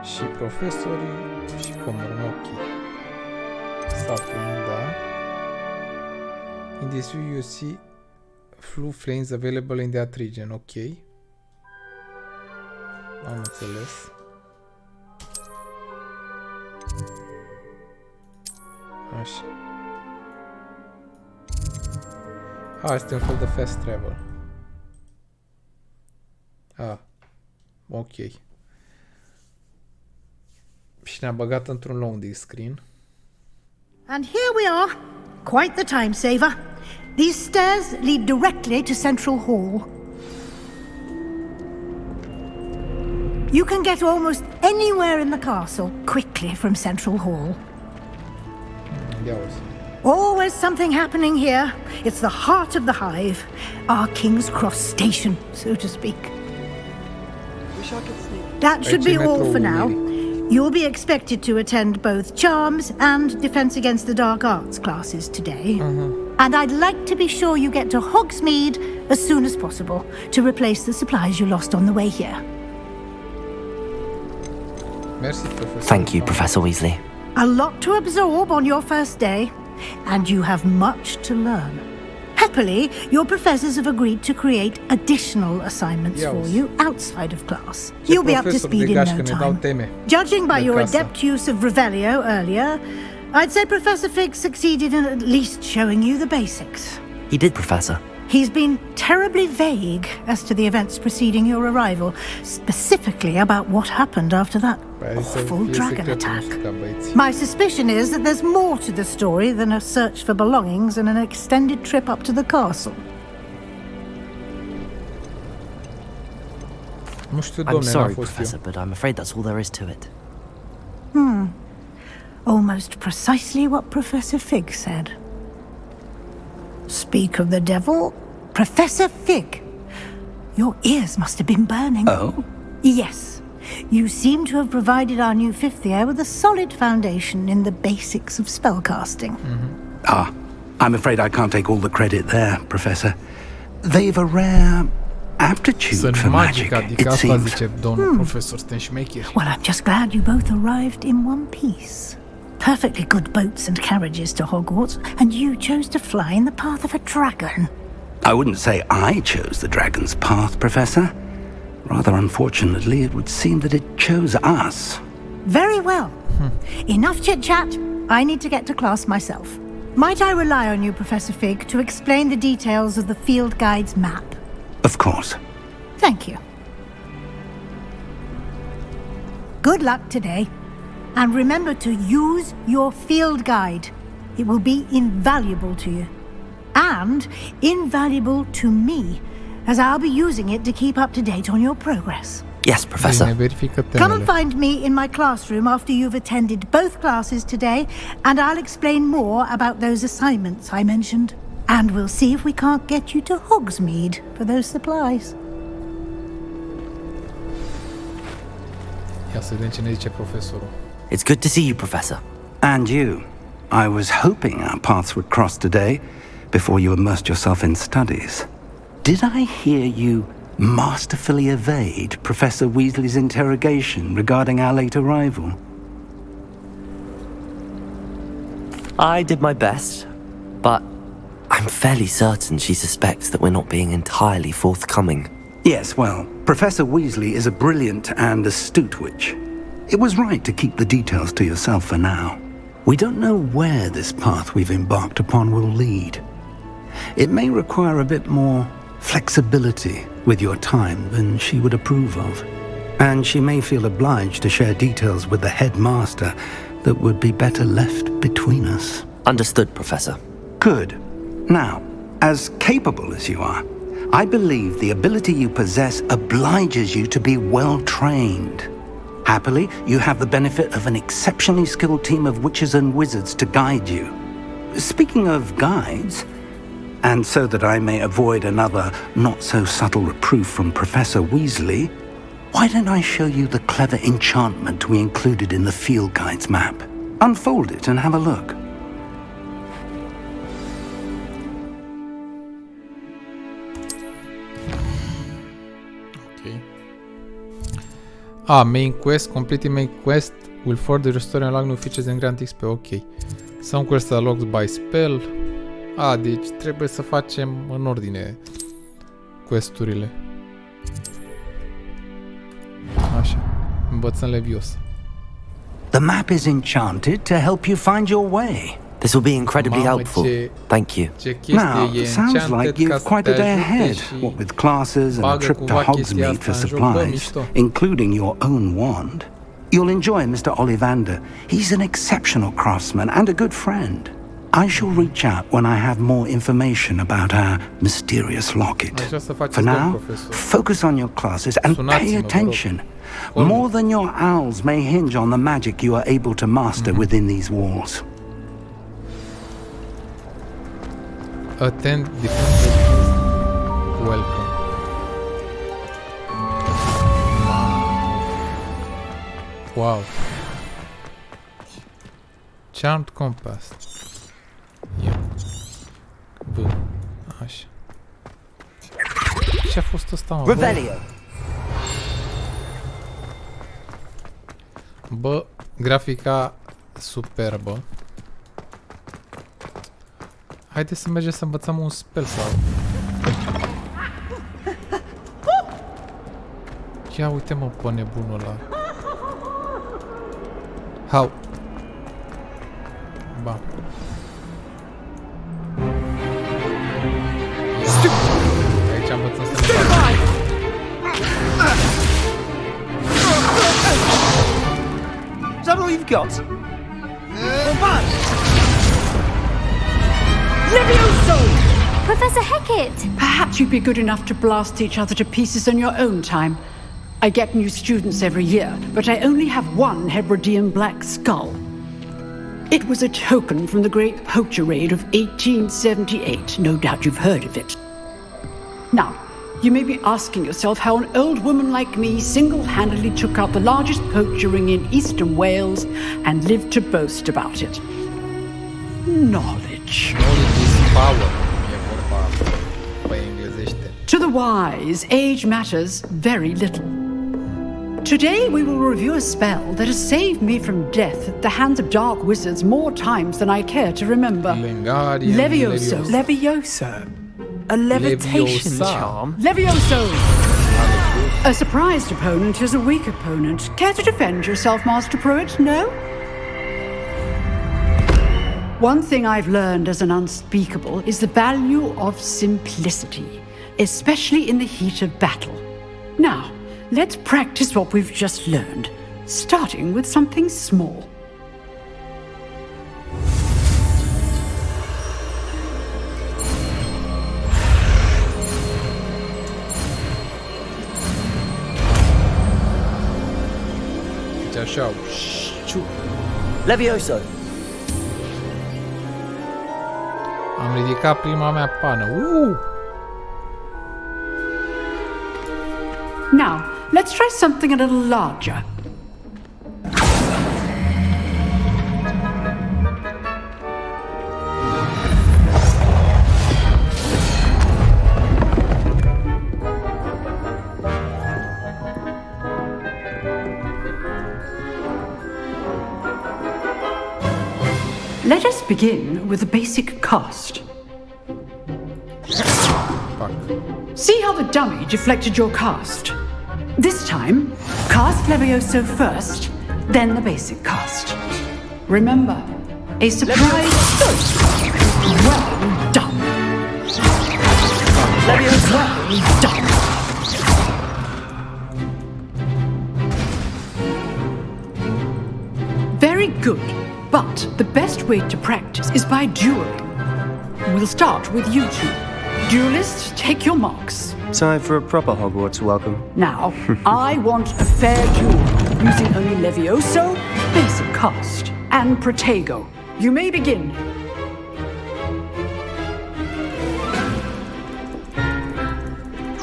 și profesorii și comorii. Ok. Sapul, da. In this view you see flue flames available in that region. Ok. Am înțeles. Așa. Este un fel de fast travel. Ok. Și ne-a băgat într-un loading screen. And here we are. Quite the time saver. These stairs lead directly to Central Hall. You can get almost anywhere in the castle quickly from Central Hall. Always something happening here. It's the heart of the hive. Our King's Cross station, so to speak. That should be all for now. You'll be expected to attend both Charms and Defense Against the Dark Arts classes today. And I'd like to be sure you get to Hogsmeade as soon as possible to replace the supplies you lost on the way here. Merci, Professor. Thank you, Professor Weasley. A lot to absorb on your first day, and you have much to learn. Happily, your professors have agreed to create additional assignments for you outside of class. You'll be up to speed in no time. Judging by your adept use of Revelio earlier, I'd say Professor Fig succeeded in at least showing you the basics. He did, Professor. He's been terribly vague as to the events preceding your arrival, specifically about what happened after that awful dragon attack. My suspicion is that there's more to the story than a search for belongings and an extended trip up to the castle. I'm sorry, Professor, but I'm afraid that's all there is to it. Almost precisely what Professor Fig said. Speak of the devil, Professor Fig. Your ears must have been burning. Oh? Yes. You seem to have provided our new fifth year with a solid foundation in the basics of spellcasting. I'm afraid I can't take all the credit there, Professor. They've a rare aptitude for magic, it seems. Well, I'm just glad you both arrived in one piece. Perfectly good boats and carriages to Hogwarts, and you chose to fly in the path of a dragon. I wouldn't say I chose the dragon's path, Professor. Rather unfortunately, it would seem that it chose us. Very well. Enough chit-chat. I need to get to class myself. Might I rely on you, Professor Fig, to explain the details of the field guide's map? Of course. Thank you. Good luck today. And remember to use your field guide. It will be invaluable to you. And invaluable to me, as I'll be using it to keep up to date on your progress. Yes, Professor. Come and find me in my classroom after you've attended both classes today, and I'll explain more about those assignments I mentioned. And we'll see if we can't get you to Hogsmeade for those supplies. Ia să vedem ce ne zice profesorul. It's good to see you, Professor. And you. I was hoping our paths would cross today, before you immersed yourself in studies. Did I hear you masterfully evade Professor Weasley's interrogation regarding our late arrival? I did my best, but I'm fairly certain she suspects that we're not being entirely forthcoming. Yes, well, Professor Weasley is a brilliant and astute witch. It was right to keep the details to yourself for now. We don't know where this path we've embarked upon will lead. It may require a bit more flexibility with your time than she would approve of. And she may feel obliged to share details with the headmaster that would be better left between us. Understood, Professor. Good. Now, as capable as you are, I believe the ability you possess obliges you to be well trained. Happily, you have the benefit of an exceptionally skilled team of witches and wizards to guide you. Speaking of guides, and so that I may avoid another not-so-subtle reproof from Professor Weasley, why don't I show you the clever enchantment we included in the field guide's map? Unfold it and have a look. Main quest. Completing main quest will further restore and unlock new features and grant XP. Ok. Some quests are locked by spell. Deci trebuie să facem în ordine questurile. Așa. Învățăm Leviosa. The map is enchanted to help you find your way. This will be incredibly helpful. Thank you. Now, sounds like you've quite a day ahead, what with classes and a trip to Hogsmeade for supplies, including your own wand. You'll enjoy Mr. Ollivander. He's an exceptional craftsman and a good friend. I shall reach out when I have more information about our mysterious locket. For now, focus on your classes and pay attention. More than your owls may hinge on the magic you are able to master within these walls. Attend defense. Welcome. Wow. Charmed Compass. Bă, așa. Ce-a fost ăsta, mă? Bă, grafica superbă. Haideți să mergem să învățăm un spell sau... Ia uite-mă pe nebunul ăla. How? Ba. Aici învățăm să ne facem. Is that all you've got? Levioso! Professor Hecat! Perhaps you'd be good enough to blast each other to pieces on your own time. I get new students every year, but I only have one Hebridean black skull. It was a token from the Great Poacher Raid of 1878. No doubt you've heard of it. Now, you may be asking yourself how an old woman like me single-handedly took out the largest poacher ring in eastern Wales and lived to boast about it. Knowledge. Knowledge is power. To the wise, age matters very little. Today we will review a spell that has saved me from death at the hands of dark wizards more times than I care to remember. Levioso. Levioso? A levitation charm? Levioso! A surprised opponent is a weak opponent. Care to defend yourself, Master Pruitt? No? One thing I've learned as an unspeakable is the value of simplicity, especially in the heat of battle. Now, let's practice what we've just learned, starting with something small. Levioso! Am ridicat prima mea pană. Now, let's try something a little larger. Let us begin with the basic cast. See how the dummy deflected your cast? This time, cast Levioso first, then the basic cast. Remember, a surprise first. Well done. Levioso. Well done. Very good, but the best way to practice is by dueling. We'll start with you two. Duelists, take your marks. Time for a proper Hogwarts welcome. Now, I want a fair duel, using only Levioso, basic cast, and Protego. You may begin.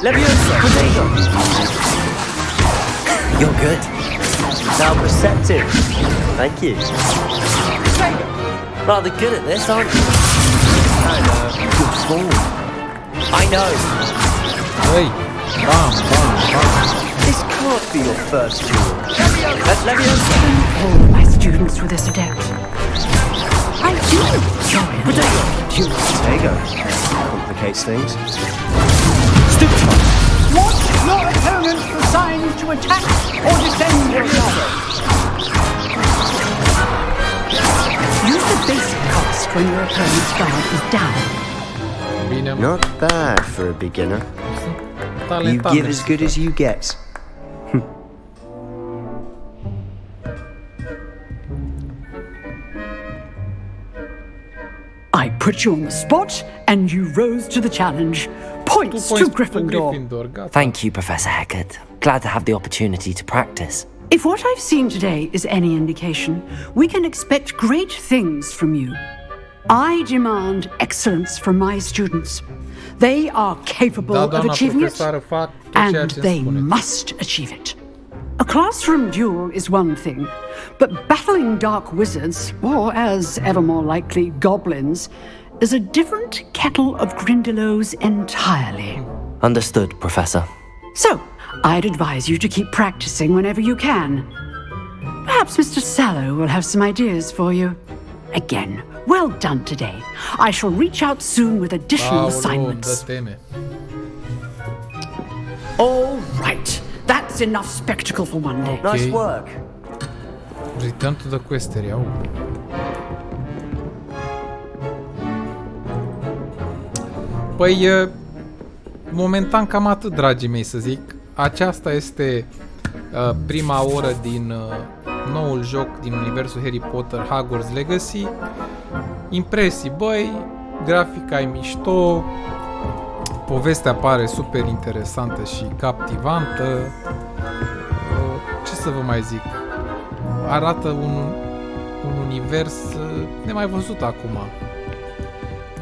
Levioso! Protego! You're good. Now perceptive. Thank you. Rather good at this, aren't you? I know. Good form. I know. Hey, bam, bam, bam. This can't be your first duel. That's Levioso. All my students were this adept. I do enjoy it. Protego complicates things. Stick to it. Watch your opponent for signs to attack or defend yourself. Use the basic cast when your opponent's guard is down. Not bad for a beginner. You give as good as you get. I put you on the spot, and you rose to the challenge. Points to Gryffindor. Thank you, Professor Hecat. Glad to have the opportunity to practice. If what I've seen today is any indication, we can expect great things from you. I demand excellence from my students. They are capable of achieving it, and they must achieve it. A classroom duel is one thing, but battling dark wizards, or as ever more likely, goblins, is a different kettle of Grindylows entirely. Understood, Professor. So, I'd advise you to keep practicing whenever you can. Perhaps Mr. Sallow will have some ideas for you. Again, well done today. I shall reach out soon with additional assignments. All right. That's enough spectacle for one day. Okay. Nice work. Return to the quest area. Păi, momentan cam atât, dragii mei, să zic. Aceasta este prima oră din noul joc din universul Harry Potter, Hogwarts Legacy. Impresii, băi, grafica e mișto, povestea pare super interesantă și captivantă. Ce să vă mai zic? Arată un univers nemai văzut acum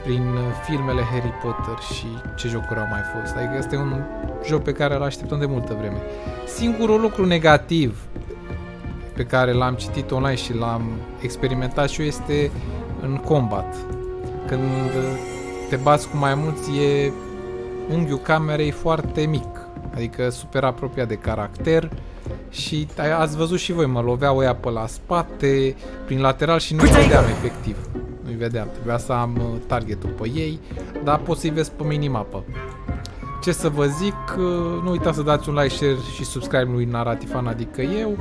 prin filmele Harry Potter și ce jocuri au mai fost. Adică este un joc pe care îl așteptăm de multă vreme. Singurul lucru negativ pe care l-am citit online și l-am experimentat și eu este în combat. Când te bați cu mai mulți, unghiul camerei foarte mic, adică super apropiat de caracter și ați văzut și voi, mă loveau ăia pe la spate, prin lateral și nu-i vedeam efectiv. Nu-i vedeam, trebuia să am targetul pe ei, dar pot să-i vezi pe minimapă. Ce să vă zic, nu uitați să dați un like, share și subscribe lui Naratifan, adică eu.